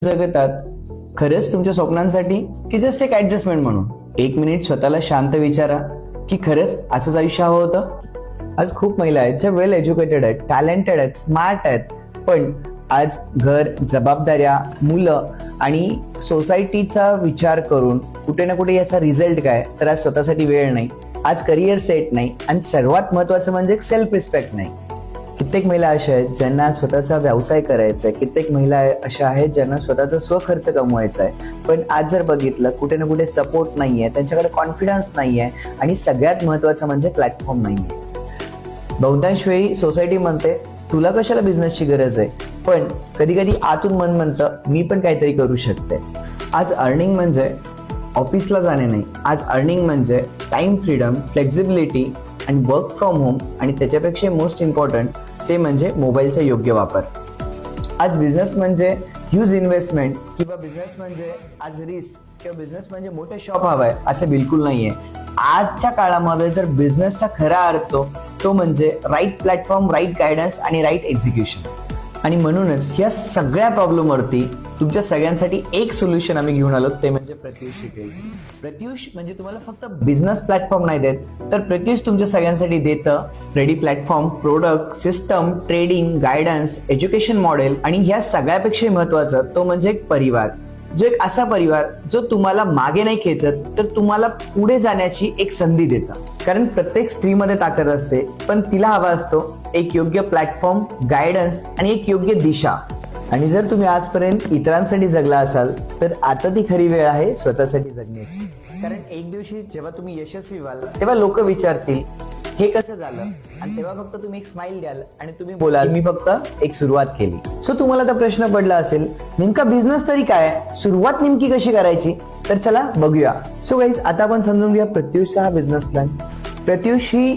जगतात खरंच तुमच्या स्वप्नांसाठी की जस्ट एक ऍडजस्टमेंट म्हणून? एक मिनिट स्वतःला शांत विचारा की खरंच असंच आयुष्य हवं होतं? आज खूप महिला आहेत ज्या वेल एज्युकेटेड आहेत, टॅलेंटेड आहेत, स्मार्ट आहेत, पण आज घर, जबाबदाऱ्या, मुलं आणि सोसायटीचा विचार करून कुठे ना कुठे याचा रिझल्ट काय, तर आज स्वतःसाठी वेळ नाही, आज करिअर सेट नाही आणि सर्वात महत्वाचं म्हणजे सेल्फ रिस्पेक्ट नाही. कित्येक महिला अशा आहेत ज्यांना स्वतःचा व्यवसाय करायचा आहे, कित्येक महिला अशा आहेत ज्यांना स्वतःचा स्वखर्च कमवायचा आहे, पण आज जर बघितलं कुठे ना कुठे सपोर्ट नाहीये, त्यांच्याकडे कॉन्फिडन्स नाहीये आणि सगळ्यात महत्वाचं म्हणजे प्लॅटफॉर्म नाहीये. बहुतांश वेळी सोसायटी म्हणते तुला कशाला बिझनेसची गरज आहे, पण कधी कधी आतून मन म्हणतं मी पण काहीतरी करू शकते. आज अर्निंग म्हणजे ऑफिसला जाणे नाही, आज अर्निंग म्हणजे टाइम फ्रीडम, फ्लेक्झिबिलिटी आणि वर्क फ्रॉम होम, आणि त्याच्यापेक्षा मोस्ट इम्पॉर्टंट ते म्हणजे मोबाईलचा योग्य वापर. आज बिझनेस म्हणजे ह्यूज इन्व्हेस्टमेंट किंवा बिझनेस म्हणजे आज रिस्क किंवा बिझनेस म्हणजे मोठे शॉप हवाय असं बिलकुल नाहीये. आजच्या काळामध्ये जर बिझनेसचा खरा अर्थ तो म्हणजे राईट प्लॅटफॉर्म, राईट गायडन्स आणि राईट एक्झिक्युशन. आणि म्हणूनच या सगळ्या प्रॉब्लेमवरती तुमच्या सगळ्यांसाठी एक सोल्युशन आम्ही घेऊन आलो, ते म्हणजे प्रत्युष डिटेल्स. प्रत्युष म्हणजे तुम्हाला फक्त बिझनेस प्लॅटफॉर्म नाही देत, तर प्रत्युष तुमच्या सगळ्यांसाठी देतं ready platform, product, system, trading, guidance, education model आणि ह्या सगळ्यापेक्षा महत्वाचं तो म्हणजे एक परिवार. जो एक असा परिवार जो तुम्हाला मागे नाही खेचत, तर तुम्हाला पुढे जाण्याची एक संधी देतं. कारण प्रत्येक स्त्रीमध्ये ताकद असते, पण तिला हवा असतो एक योग्य प्लॅटफॉर्म, गायडन्स आणि एक योग्य दिशा. आणि जर तुम्ही आजपर्यंत इतरांसाठी जगला असाल तर आता ती खरी वेळ आहे स्वतःसाठी जगण्याची. कारण एक दिवशी जेव्हा तुम्ही यशस्वी व्हाल तेव्हा लोक विचारतील हे कसं झालं, आणि तेव्हा फक्त तुम्ही एक स्माइल द्याल आणि तुम्ही बोलाल मी फक्त एक सुरुवात केली. सो तुम्हाला तर प्रश्न पडला असेल नेमका बिझनेस तरी काय, सुरुवात नेमकी कशी करायची, तर चला बघूया. सो गाईज, आता आपण समजून घ्या प्रत्युषचा हा बिझनेस प्लॅन. प्रत्युष ही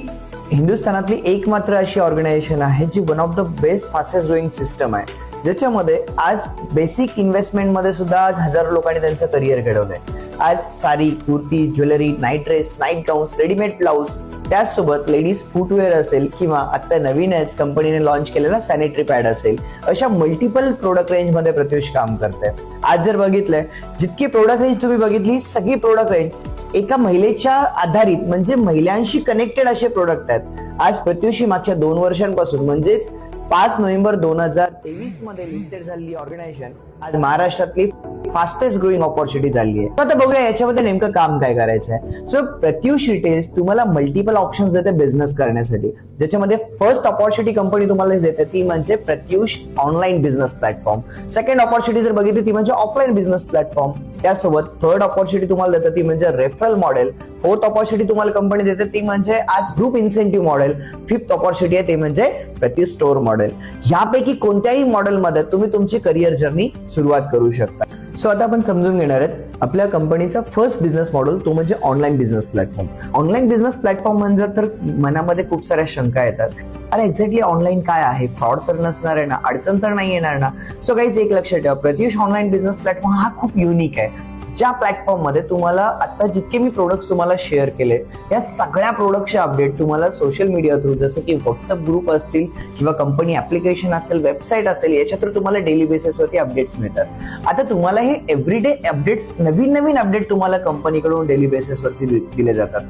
हिंदुस्थानातली एकमात्र अशी ऑर्गनायझेशन आहे जी one of the best fastest growing system आहे, ज्याच्यामध्ये आज बेसिक इन्व्हेस्टमेंट मध्ये सुद्धा आज हजारो लोकांनी त्यांचं करिअर घडवलंय. आज sari, kurti, jewellery, night dress, night gowns, readymade blouse, त्याचसोबत लेडीज फुटवेअर असेल किंवा आता नवीनच कंपनीने लॉन्च केलेला सॅनिटरी पॅड असेल, अशा मल्टिपल प्रोडक्ट रेंज मध्ये प्रत्युष काम करते. आज जर बघितलंय जितकी प्रोडक्ट रेंज तुम्ही बघितली, सगळी प्रोडक्ट रेंज एका महिलेच्या आधारित म्हणजे महिलांशी कनेक्टेड असे प्रोडक्ट आहेत. आज प्रत्युष मागच्या 2 वर्षांपासून म्हणजेच 5 नोव्हेंबर 2023 मध्ये लिस्टेड झालेली ऑर्गनायझेशन आज महाराष्ट्रातली फास्टेस्ट ग्रोईंग ऑपॉर्च्युनिटी झाली आहे. आता बघूया याच्यामध्ये नेमकं काम काय करायचं आहे. सो प्रत्युष रिटेल्स तुम्हाला मल्टिपल ऑप्शन्स देते बिझनेस करण्यासाठी, ज्याच्यामध्ये फर्स्ट ऑपॉर्च्युनिटी कंपनी तुम्हाला देते ती म्हणजे Pratyush online business platform. Second opportunity जर बघितली ती म्हणजे ऑफलाईन बिझनेस प्लॅटफॉर्म. त्यासोबत थर्ड ऑपॉर्च्युनिटी तुम्हाला देते ती म्हणजे रेफरल मॉडेल. फोर्थ ऑपॉर्च्युनिटी तुम्हाला कंपनी देते ती म्हणजे आज group incentive model. Fifth opportunity आहे ते म्हणजे प्रत्युष स्टोअर मॉडेल. यापैकी कोणत्याही मॉडेलमध्ये तुम्ही तुमची करिअर जर्नी सुरुवात करू शकता. सो आता आपण समजून घेणार आहेत आपल्या कंपनीचा फर्स्ट बिझनेस मॉडेल, तो म्हणजे online business platform. Online business platform म्हणजे तर मनामध्ये खूप साऱ्या शंका येतात, अरे एक्झॅक्टली ऑनलाईन काय आहे, फ्रॉड तर नसणार आहे ना, अडचण तर नाही येणार ना. सो काहीच एक लक्षात ठेवा, प्रत्युष ऑनलाईन बिझनेस प्लॅटफॉर्म हा खूप युनिक आहे. ज्या प्लॅटफॉर्म मध्ये तुम्हाला आता जितके मी प्रोडक्ट्स तुम्हाला शेअर केले, या सगळ्या प्रोडक्टचे अपडेट तुम्हाला सोशल मीडिया थ्रू, जसं की व्हॉट्सअप ग्रुप असतील किंवा कंपनी ऍप्लिकेशन असेल, वेबसाईट असेल, याच्या थ्रू तुम्हाला डेली बेसिसवरती अपडेट्स मिळतात. आता तुम्हाला हे एव्हरीडे अपडेट्स, नवीन अपडेट तुम्हाला कंपनीकडून डेली बेसिसवरती दिले जातात.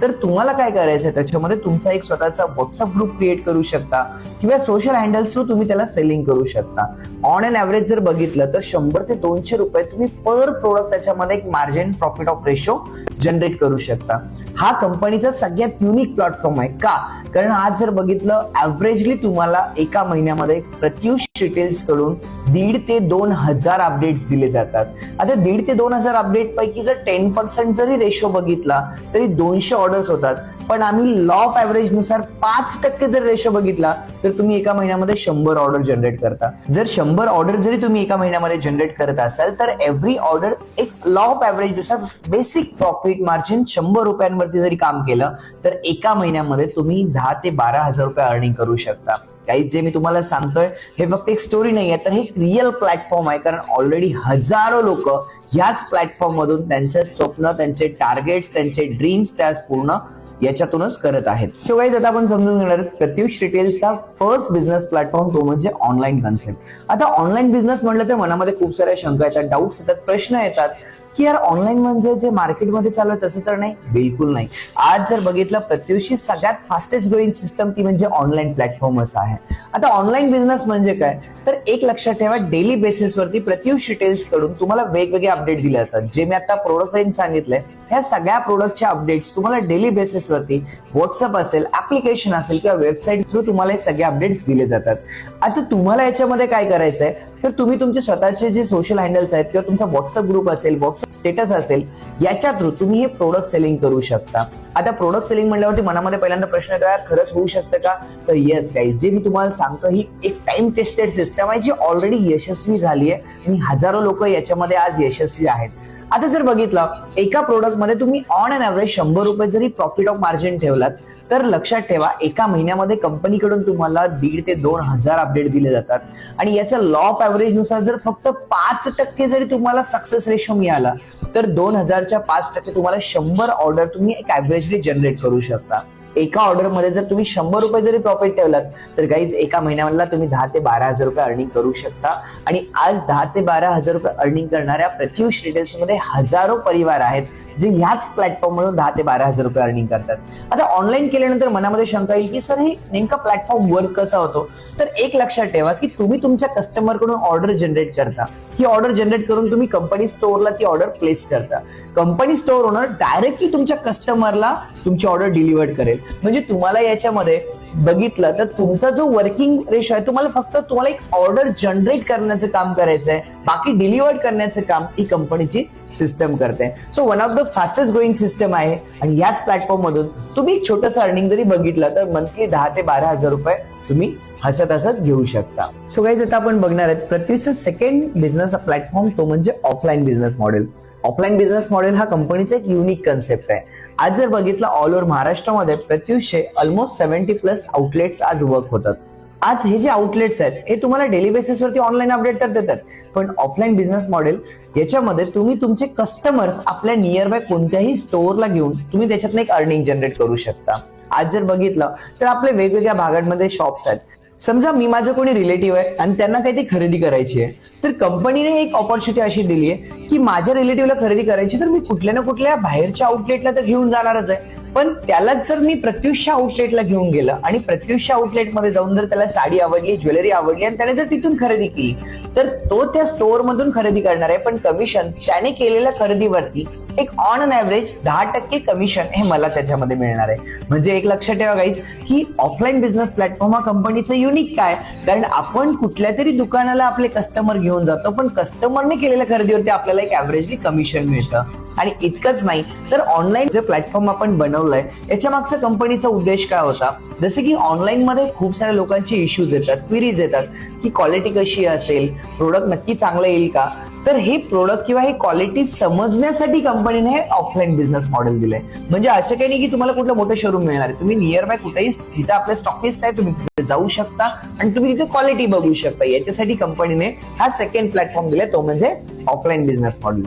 तर तुम्हाला काय करायचंय, त्याच्यामध्ये तुमचा एक स्वतःचा व्हॉट्सअप ग्रुप क्रिएट करू शकता किंवा सोशल हँडल्स थ्रू तुम्ही त्याला सेलिंग करू शकता. ऑन अँड ऍव्हरेज जर बघितलं तर 100 ते 200 रुपये तुम्ही पर प्रोडक्ट त्याच्यामध्ये एक margin profit of ratio generate करू शकता. हा कंपनीचा सगळ्यात युनिक प्लॅटफॉर्म आहे. का? कारण आज जर बघितलं ऍव्हरेजली तुम्हाला एका महिन्यामध्ये प्रत्युष रिटेल्स कडून 1,500 ते 2,000 अपडेट्स दिले जातात. आता 1,500 ते 2,000 अपडेट पैकी जर 10% जरी रेशो बघितला तरी 200 ऑर्डर्स होतात. पण आम्ही लॉ ऑफ ऍव्हरेज नुसार 5% जर रेशो बघितला तर तुम्ही एका महिन्यामध्ये 100 ऑर्डर जनरेट करता. जर 100 ऑर्डर जरी तुम्ही एका महिन्यामध्ये जनरेट करत असाल तर एव्हरी ऑर्डर एक लॉ ऑफ ऍव्हरेज नुसार बेसिक प्रॉफिट मार्जिन 100 रुपयांवरती जरी काम केलं तर एका महिन्यामध्ये तुम्ही 10 ते 12,000 रुपये अर्निंग करू शकता. काही जे मी तुम्हाला सांगतोय हे फक्त एक स्टोरी नाहीये, तर हे रिअल प्लॅटफॉर्म आहे. कारण ऑलरेडी हजारो लोक ह्याच प्लॅटफॉर्म मधून त्यांचे स्वप्न, त्यांचे टार्गेट्स, त्यांचे ड्रीम्स त्यास पूर्ण याच्यातूनच करत आहेत. सो गाईज आता आपण समजून घेणार प्रत्युष रिटेलचा फर्स्ट बिझनेस प्लॅटफॉर्म तो म्हणजे ऑनलाईन कन्सेप्ट. आता ऑनलाईन बिझनेस म्हटलं तर मनामध्ये खूप साऱ्या शंका येतात, डाऊट्स येतात, प्रश्न येतात की यार ऑनलाईन म्हणजे जे मार्केटमध्ये चालू आहे तसं तर नाही. बिलकुल नाही. आज जर बघितलं प्रत्युषची सगळ्यात फास्टेस्ट ग्रोईंग सिस्टम ती म्हणजे ऑनलाईन प्लॅटफॉर्मच आहे. आता ऑनलाईन बिझनेस म्हणजे काय तर एक लक्षात ठेवा, डेली बेसिसवरती प्रत्युष रिटेल्स कडून तुम्हाला वेगवेगळे अपडेट दिले जातात. जे मी आता प्रोडक्ट रेंज सांगितलंय ह्या सगळ्या प्रोडक्टच्या अपडेट्स तुम्हाला डेली बेसिसवरती व्हॉट्सअप असेल, ऍप्लिकेशन असेल किंवा वेबसाईट थ्रू तुम्हाला हे सगळे अपडेट्स दिले जातात. आता तुम्हाला याच्यामध्ये काय करायचंय तर तुम्ही तुमचे स्वतःचे जे सोशल हँडल्स आहेत किंवा तुमचा व्हॉट्सअप ग्रुप असेल, व्हॉट्सअप स्टेटस असेल, याच्या थ्रू तुम्ही हे प्रोडक्ट सेलिंग करू शकता. आता प्रोडक्ट सेलिंग म्हणल्यावरती मनामध्ये पहिल्यांदा प्रश्न येतो यार खरंच होऊ शकतं का? तर येस गाईज, जे मी तुम्हाला सांगतो ही एक टाइम टेस्टेड सिस्टम आहे जी ऑलरेडी यशस्वी झाली आहे आणि हजारो लोक याच्यामध्ये आज यशस्वी आहेत. आता जर बघितलं एका प्रोडक्ट मध्ये तुम्ही ऑन अँड ऍव्हरेज 100 रुपये जरी प्रॉफिट ऑफ मार्जिन ठेवलात तर लक्षात ठेवा एका महिन्यामध्ये कंपनीकडून तुम्हाला 1,500 ते 2,000 अपडेट दिले जातात. आणि याच्या लॉ ऑफ ऍव्हरेज नुसार जर फक्त 5% जरी तुम्हाला सक्सेस रेशो मिळाला तर 2,000च्या 5% तुम्हाला 100 ऑर्डर तुम्ही एक ऍव्हरेजली जनरेट करू शकता. एका ऑर्डर मध्ये जर तुम्ही 100 रुपये जरी प्रॉफिट ठेवलात तर गाईज एका महिन्यामधला तुम्ही 10 ते 12,000 रुपये अर्निंग करू शकता. आणि आज 10 ते 12,000 रुपये अर्निंग करणाऱ्या प्रत्युष रिटेल्स मध्ये हजारो परिवार आहेत जे ह्याच प्लॅटफॉर्म मधून 10 ते 12,000 रुपये अर्निंग करतात. आता ऑनलाईन केल्यानंतर मनामध्ये शंका येईल की सर हे नेमका प्लॅटफॉर्म वर्क कसा होतो. तर एक लक्षात ठेवा की तुम्ही तुमच्या कस्टमर कडून ऑर्डर जनरेट करता. ही ऑर्डर जनरेट करून तुम्ही कंपनी स्टोअरला ती ऑर्डर प्लेस करता. कंपनी स्टोअर ओनर डायरेक्टली तुमच्या कस्टमरला तुमची ऑर्डर डिलिव्हर करेल. म्हणजे तुम्हाला याच्यामध्ये बघितलं तर तुमचा जो वर्किंग रेशो आहे तुम्हाला एक ऑर्डर जनरेट करण्याचं काम करायचं आहे, बाकी डिलिव्हर करण्याचं काम ही कंपनीची सिस्टम करते. So one of the fastest growing system आहे आणि याच प्लॅटफॉर्म मधून तुम्ही एक छोटंसं अर्निंग जरी बघितलं तर मंथली 10 ते 12,000 रुपये तुम्ही हसत हसत घेऊ शकता. सो गाईज आता आपण बघणार आहेत प्रत्युषचा सेकंड बिझनेस प्लॅटफॉर्म तो म्हणजे offline business model. Offline business model हा कंपनीचा एक युनिक कन्सेप्ट आहे. आज जर बघितलं ऑल ओव्हर महाराष्ट्रामध्ये प्रत्युषचे ऑलमोस्ट 70+ आउटलेट्स आज वर्क होतात. आज हे जे आउटलेट्स आहेत हे तुम्हाला डेली बेसिसवरती ऑनलाईन अपडेट तर देतात, पण ऑफलाईन बिझनेस मॉडेल याच्यामध्ये तुम्ही तुमचे कस्टमर्स आपल्या नियर बाय कोणत्याही स्टोअरला घेऊन तुम्ही त्याच्यातून एक अर्निंग जनरेट करू शकता. आज जर बघितलं तर आपल्या वेगवेगळ्या भागांमध्ये शॉप्स आहेत. समजा मी माझं कोणी रिलेटिव्ह आहे आणि त्यांना काही ती खरेदी करायची आहे तर कंपनीने एक ऑपॉर्च्युनिटी अशी दिली आहे की माझ्या रिलेटिव्हला खरेदी करायची तर मी कुठल्या ना कुठल्या बाहेरच्या आउटलेटला तर घेऊन जाणारच आहे. पण त्यालाच जर मी प्रत्युषच्या आउटलेटला घेऊन गेलं आणि प्रत्युषच्या आउटलेटमध्ये जाऊन जर त्याला साडी आवडली, ज्वेलरी आवडली आणि त्याने जर तिथून खरेदी केली तर तो त्या स्टोअर मधून खरेदी करणार आहे, पण कमिशन त्याने केलेल्या खरेदीवरती एक ऑन अन ऍव्हरेज 10% कमिशन हे मला त्याच्यामध्ये मिळणार आहे. म्हणजे एक लक्षात ठेवा गाईज की ऑफलाईन बिझनेस प्लॅटफॉर्म हा कंपनीचं युनिक काय, कारण आपण कुठल्या तरी दुकानाला आपले कस्टमर घेऊन जातो पण कस्टमरने केलेल्या खरेदीवरती आपल्याला एक ऍव्हरेजली कमिशन मिळतं. आणि इतकंच नाही तर ऑनलाईन जे प्लॅटफॉर्म आपण बनवलंय याच्या मागचा कंपनीचा उद्देश काय होता, जसे की ऑनलाईन मध्ये खूप साऱ्या लोकांचे इश्यूज येतात, क्वेरीज येतात की क्वालिटी कशी असेल, प्रोडक्ट नक्की चांगलं येईल का. तर हे प्रोडक्ट किंवा ही क्वालिटी समजण्यासाठी कंपनीने हे ऑफलाईन बिझनेस मॉडेल दिलंय. म्हणजे असं काही नाही की तुम्हाला कुठलं मोठं शोरूम मिळणार आहे, तुम्ही नियर बाय कुठेही जिथे आपले स्टॉकिस्ट आहे तुम्ही तिथे जाऊ शकता आणि तुम्ही तिथे क्वालिटी बघू शकता. याच्यासाठी कंपनीने हा सेकंड प्लॅटफॉर्म दिलाय तो म्हणजे offline business model.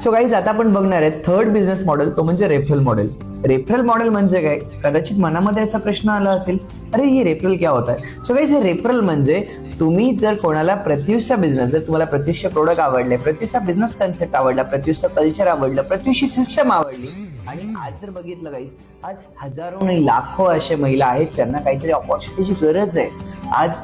So guys आता आपण बघणार आहे थर्ड बिझनेस मॉडेल तो म्हणजे रेफरल मॉडेल. रेफरल मॉडेल म्हणजे काय, कदाचित मनामध्ये असा प्रश्न आला असेल अरे हे रेफरल क्या होता है. सो गाईज हे रेफरल म्हणजे तुम्ही जर कोणाला प्रत्युषचा बिझनेस, जर तुम्हाला प्रत्युषचे प्रोडक्ट आवडले, प्रत्युषचा बिझनेस कन्सेप्ट आवडला, प्रत्युषचं कल्चर आवडलं, प्रत्युषची सिस्टम आवडली आणि आज जर बघितलं गाईज आज हजारो नाही लाखो अशा महिला आहेत ज्यांना काहीतरी ऑपॉर्च्युनिटीची गरज आहे. आज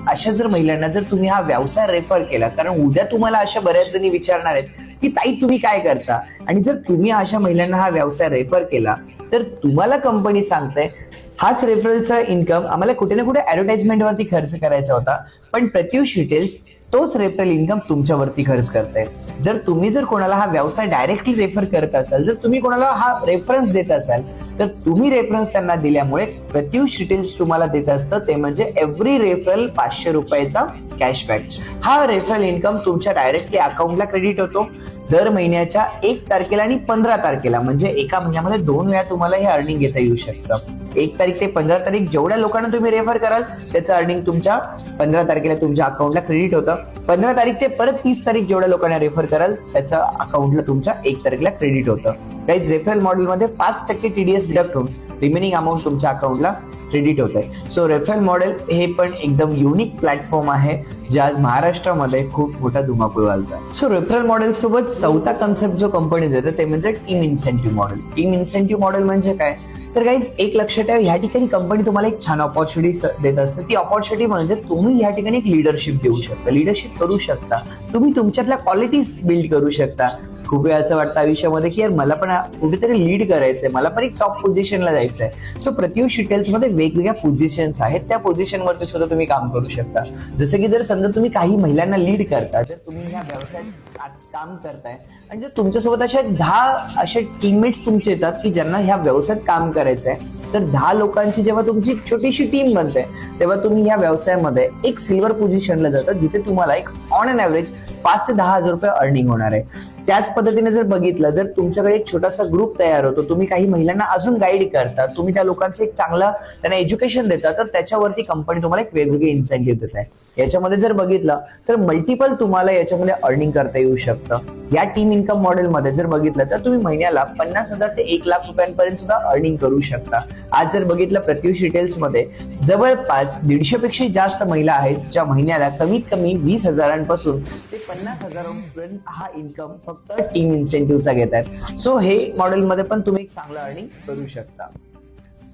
अशा जर महिलांना जर तुम्ही हा व्यवसाय रेफर केला, कारण उद्या तुम्हाला अशा बऱ्याच जणी विचारणार आहेत की ताई तुम्ही काय करता, आणि जर तुम्ही अशा महिलांना हा व्यवसाय रेफर केला तर तुम्हाला कंपनी सांगते हाच रेफरलचा इन्कम आम्हाला कुठे ना कुठे ऍडव्हर्टाइजमेंटवरती खर्च करायचा होता, पण प्रत्युष रिटेल्स तोच रेफरल इन्कम तुमच्यावरती खर्च करते. जर कोणाला हा व्यवसाय डायरेक्टली रेफर करत असाल, जर तुम्ही कोणाला हा रेफरन्स देत असाल तर तुम्ही रेफरन्स त्यांना दिल्यामुळे प्रत्युष रिटेल्स तुम्हाला देत असतं ते म्हणजे एव्हरी रेफरल 500 रुपयाचा कॅशबॅक. हा रेफरल इन्कम तुमच्या डायरेक्टली अकाउंटला क्रेडिट होतो दर महिन्याच्या 1 तारखेला आणि 15 तारखेला. म्हणजे एका महिन्यामध्ये 2 वेळा तुम्हाला हे अर्निंग घेता येऊ शकतं. 1 तारीख ते 15 तारीख जेवढ्या लोकांना तुम्ही रेफर कराल त्याचं अर्निंग तुमच्या 15 तारखेला तुमच्या अकाउंटला क्रेडिट होतं. 15 तारीख ते परत 30 तारीख जेवढ्या लोकांना रेफर कराल त्याच्या अकाउंटला तुमच्या 1 तारखेला क्रेडिट होतं. गाईज रेफरल मॉडेलमध्ये 5% TDS डिडक्ट होऊन रिमेनिंग अमाऊंट तुमच्या अकाउंटला क्रेडिट होत आहे. सो रेफरल मॉडेल हे पण एकदम युनिक प्लॅटफॉर्म आहे जे आज महाराष्ट्रामध्ये खूप मोठा धुमाकूळ घालतोय. सो रेफरल मॉडेल सोबत चौथा कन्सेप्ट जो कंपनी देते ते म्हणजे team incentive model. Team incentive model म्हणजे काय, तर गाईज एक लक्षात ठेवा, ह्या ठिकाणी कंपनी तुम्हाला एक छान ऑपॉर्च्युनिटी देत असते. ती ऑपॉर्च्युनिटी म्हणजे तुम्ही ह्या ठिकाणी एक लिडरशिप देऊ शकता, लिडरशिप करू शकता, तुम्ही तुमच्यातल्या क्वालिटीज बिल्ड करू शकता. खूप वेळा असं वाटतं आयुष्यामध्ये की यार मला पण कुठेतरी लीड करायचंय, मला पण एक टॉप पोझिशनला जायचंय. सो प्रत्युष रिटेल्स मध्ये वेगवेगळ्या पोझिशन्स आहेत, त्या पोझिशनवरती सुद्धा तुम्ही काम करू शकता. जसं की जर समजा तुम्ही काही महिलांना लीड करता, जर तुम्ही ह्या व्यवसायात आज काम करताय आणि जर तुमच्यासोबत अशा 10 असे टीममेट्स तुमचे येतात की ज्यांना ह्या व्यवसायात काम करायचंय, तर 10 लोकांची जेव्हा तुमची छोटीशी टीम बनते तेव्हा तुम्ही ह्या व्यवसायामध्ये एक सिल्वर पोझिशनला जातात, जिथे तुम्हाला एक ऑन अन ऍव्हरेज 5 ते 10 हजार रुपये अर्निंग होणार आहे. त्याच पद्धतीने जर बघितलं, जर तुमच्याकडे एक छोटासा ग्रुप तयार होतो, तुम्ही काही महिलांना अजून गाईड करता, तुम्ही त्या लोकांचं एक चांगलं त्यांना एज्युकेशन देता, तर त्याच्यावरती कंपनी तुम्हाला एक वेगवेगळे इन्सेंटिव्ह देत आहे. याच्यामध्ये जर बघितलं तर मल्टिपल तुम्हाला याच्यामध्ये अर्निंग करता येऊ शकतं. या टीम इन्कम मॉडेलमध्ये जर बघितलं तर तुम्ही महिन्याला 50,000 ते 1,00,000 रुपयांपर्यंत सुद्धा अर्निंग करू शकता. आज जर बघितलं प्रत्युष रिटेल्स मध्ये जवळपास 150 पेक्षा जास्त महिला आहेत ज्या महिन्याला कमीत कमी 20,000पासून ते 50,000 हा इन्कम फक्त टीम इन्सेंटिव्हचा घेत आहेत. सो हे मॉडेलमध्ये पण तुम्ही एक चांगलं अर्निंग करू शकता.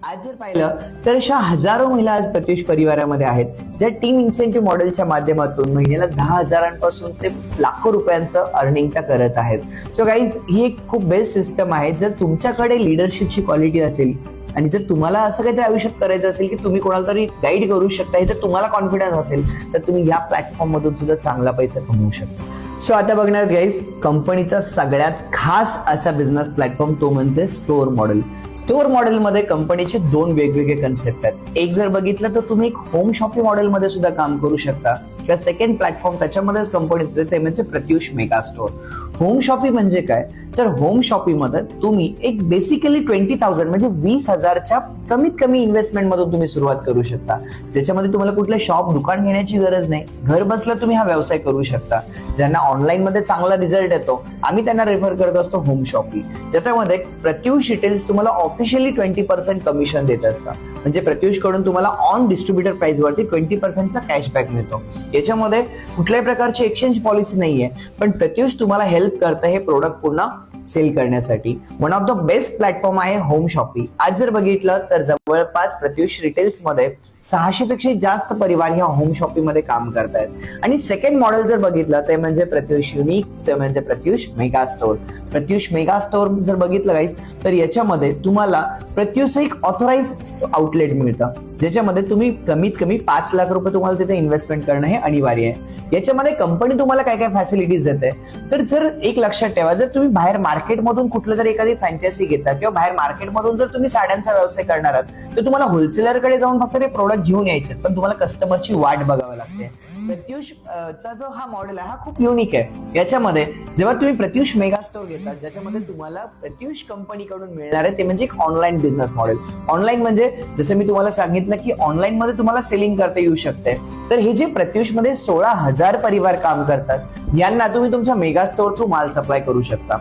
आज जर पाहिलं तर अशा हजारो महिला आज प्रत्युष परिवारामध्ये आहेत ज्या टीम इन्सेंटिव्ह मॉडेलच्या माध्यमातून महिन्याला 10,000पासून ते लाखो रुपयांचं अर्निंग त्या करत आहेत. सो गाईज ही एक खूप बेस्ट सिस्टम आहे. जर तुमच्याकडे लिडरशिपची क्वालिटी असेल आणि जर तुम्हाला असं काहीतरी आयुष्यात करायचं असेल की तुम्ही कोणाला तरी गाईड करू शकता, हे जर तुम्हाला कॉन्फिडन्स असेल तर तुम्ही या प्लॅटफॉर्म मधून सुद्धा चांगला पैसा कमवू शकता. सो आता बघणार गाईज कंपनीचा सगळ्यात खास असा बिझनेस प्लॅटफॉर्म, तो म्हणजे स्टोअर मॉडेल. स्टोअर मॉडेलमध्ये कंपनीचे 2 वेगवेगळे कन्सेप्ट आहेत. एक जर बघितलं तर तुम्ही एक होम शॉपिंग मॉडेलमध्ये सुद्धा काम करू शकता, किंवा सेकंड प्लॅटफॉर्म त्याच्यामध्येच कंपनी देते ते म्हणजे Pratyush mega store. Home shopping म्हणजे काय, तर होम शॉपिंग मध्ये तुम्ही एक बेसिकली 20,000 म्हणजे 20,000च्या कमीत कमी इन्व्हेस्टमेंट मधून तुम्ही सुरुवात करू शकता, ज्याच्यामध्ये तुम्हाला कुठलं शॉप दुकान घेण्याची गरज नाही. घर बसल्या तुम्ही हा व्यवसाय करू शकता. ज्यांना ऑनलाईन मध्ये चांगला रिझल्ट येतो आम्ही त्यांना रेफर करत असतो होम शॉपिंग, ज्याच्यामध्ये प्रत्युष रिटेल्स तुम्हाला ऑफिशियली 20% कमिशन देत असतात. म्हणजे प्रत्युष कडून तुम्हाला ऑन डिस्ट्रीब्युटर प्राइस वरती 20%चा कॅशबॅक मिळतो. याच्यामध्ये कुठल्याही प्रकारची एक्सचेंज पॉलिसी नाहीये, पण प्रत्युष तुम्हाला हेल्प करतं हे प्रोडक्ट पुन्हा सेल करण्यासाठी. One of the best platform आहे होम शॉपिंग. आज जर बघितलं तर जवळपास प्रत्युष रिटेल्स मध्ये 600 पेक्षा जास्त परिवार ह्या होम शॉपिंग मध्ये काम करतायत. आणि सेकंड मॉडेल जर बघितलं ते म्हणजे प्रत्युष युनिक, ते म्हणजे Pratyush mega store. Pratyush mega store जर बघितलं गाईज तर याच्यामध्ये तुम्हाला प्रत्युष एक ऑथोराइज आउटलेट मिळतं, ज्याच्यामध्ये तुम्ही कमीत कमी 5 लाख रुपये तुम्हाला तिथे इन्व्हेस्टमेंट करणं हे अनिवार्य आहे. याच्यामध्ये कंपनी तुम्हाला काय काय फॅसिलिटीज देते, तर जर एक लक्षात ठेवा, जर तुम्ही बाहेर मार्केटमधून कुठलं तरी एखादी फ्रँचायझी घेता किंवा बाहेर मार्केटमधून जर तुम्ही साड्यांचा व्यवसाय करणार आहात तर तुम्हाला होलसेलरकडे जाऊन फक्त ते प्रोडक्ट घेऊन यायचे, पण तुम्हाला कस्टमरची वाट बघावी लागते. प्रत्युष चा जो हा मॉडेल आहे हा खूप युनिक आहे. याच्यामध्ये जेव्हा तुम्ही प्रत्युष मेगा स्टोअर घेतात, ज्याच्यामध्ये तुम्हाला प्रत्युष कंपनीकडून मिळणार आहे ते म्हणजे एक ऑनलाईन बिझनेस मॉडेल. ऑनलाईन म्हणजे जसं मी तुम्हाला सांगितलं की ऑनलाईन मध्ये तुम्हाला सेलिंग करता येऊ शकते. तर हे जे प्रत्युष मध्ये 16,000 परिवार काम करतात यांना तुम्ही तुमच्या मेगा स्टोअर थ्रू माल सप्लाय करू शकता.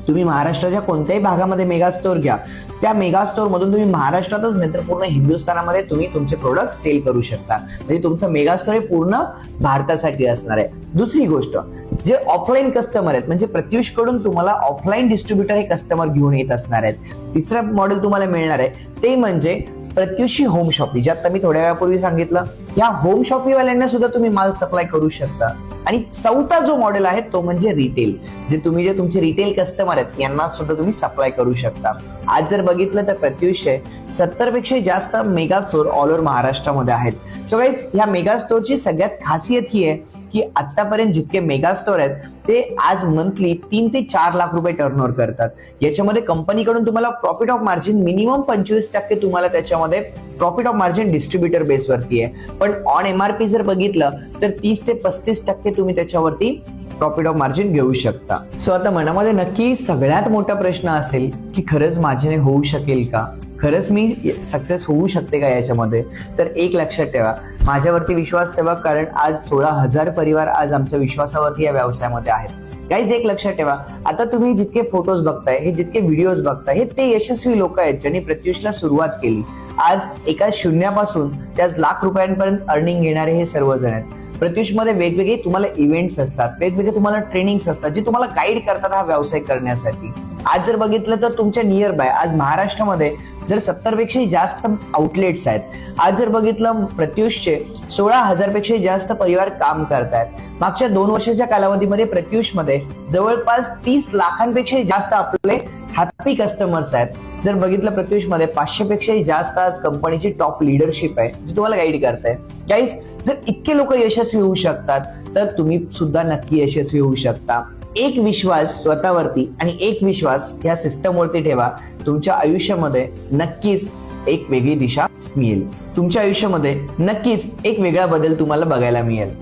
तुम्ही महाराष्ट्राच्या कोणत्याही भागामध्ये मेगा स्टोअर घ्या, त्या मेगा स्टोअर मधून तुम्ही महाराष्ट्रातच नाही तर पूर्ण हिंदुस्थानामध्ये तुम्ही तुमचे प्रोडक्ट सेल करू शकता. म्हणजे तुमचं मेगा स्टोअर हे पूर्ण भारतासाठी असणार आहे. दुसरी गोष्ट, जे ऑफलाईन कस्टमर आहेत म्हणजे प्रत्युष कडून तुम्हाला ऑफलाईन डिस्ट्रीब्युटर हे कस्टमर घेऊन येत असणार आहेत. तिसरं मॉडेल तुम्हाला मिळणार आहे ते म्हणजे प्रत्युषी होम शॉपिंग, जे आता मी थोड्या वेळापूर्वी सांगितलं. या होम शॉपिंग वाल्यांना सुद्धा तुम्ही माल सप्लाय करू शकता. आणि चौथा जो मॉडेल आहे तो म्हणजे रिटेल, जे तुमचे रिटेल कस्टमर आहेत यांना सुद्धा तुम्ही सप्लाय करू शकता. आज जर बघितलं तर प्रत्युष 70 पेक्षा जास्त मेगा स्टोअर ऑल ओव्हर महाराष्ट्रामध्ये आहेत. सो गाईज ह्या मेगा स्टोअरची सगळ्यात खासियत ही आहे की आतापर्यंत जितके मेगा स्टोअर आहेत ते आज मंथली 3 ते 4 लाख रुपये टर्नओव्हर करतात. याच्यामध्ये कंपनीकडून तुम्हाला प्रॉफिट ऑफ मार्जिन मिनिमम 25% तुम्हाला त्याच्यामध्ये प्रॉफिट ऑफ मार्जिन डिस्ट्रीब्युटर बेसवरती आहे. पण ऑन MRP जर बघितलं तर 30 ते 35% तुम्ही त्याच्यावरती प्रॉफिट ऑफ मार्जिन घेऊ शकता. सो आता मनामध्ये नक्की सगळ्यात मोठा प्रश्न असेल की खरंच माझ्याने होऊ शकेल का, खरंच मी सक्सेस होऊ शकते का याच्यामध्ये, तर एक लक्षात ठेवा, माझ्यावरती विश्वास ठेवा, कारण आज 16,000 परिवार आज आमच्या विश्वासावरती या व्यवसायामध्ये आहेत. गाईज एक लक्षात ठेवा, आता तुम्ही जितके फोटोज बघताय, हे जितके व्हिडिओज बघताय, हे ते यशस्वी लोक आहेत ज्यांनी प्रत्युषला सुरुवात केली. आज एका शून्यापासून ते आज लाख रुपयांपर्यंत अर्निंग घेणारे हे सर्वजण आहेत. प्रत्युषमध्ये वेगवेगळे तुम्हाला इव्हेंट्स असतात, वेगवेगळे तुम्हाला ट्रेनिंग्स असतात, जे तुम्हाला गाईड करतात हा व्यवसाय करण्यासाठी. आज जर बघितलं तर तुमच्या नियर बाय आज महाराष्ट्रामध्ये जर 70 पेक्षा जास्त आउटलेट्स आहेत. आज जर बघितलं प्रत्युषचे 16,000 पेक्षा जास्त परिवार काम करतायत. मागच्या 2 वर्षाच्या कालावधीमध्ये प्रत्युषमध्ये जवळपास 30 लाखांपेक्षा जास्त आपले हॅपी कस्टमर्स आहेत. जर बघितलं प्रत्युषमध्ये 500 पेक्षाही जास्त आज कंपनीची टॉप लिडरशिप आहे जी तुम्हाला गाईड करताय. गाईज जर इतके लोक यशस्वी होऊ शकतात तर तुम्ही सुद्धा नक्की यशस्वी होऊ शकता. एक विश्वास स्वतःवरती आणि एक विश्वास या सिस्टमवरती ठेवा. तुमच्या आयुष्यामध्ये नक्कीच एक वेगळी दिशा मिळेल. तुमच्या आयुष्यामध्ये नक्कीच एक वेगळा बदल तुम्हाला बघायला मिळेल.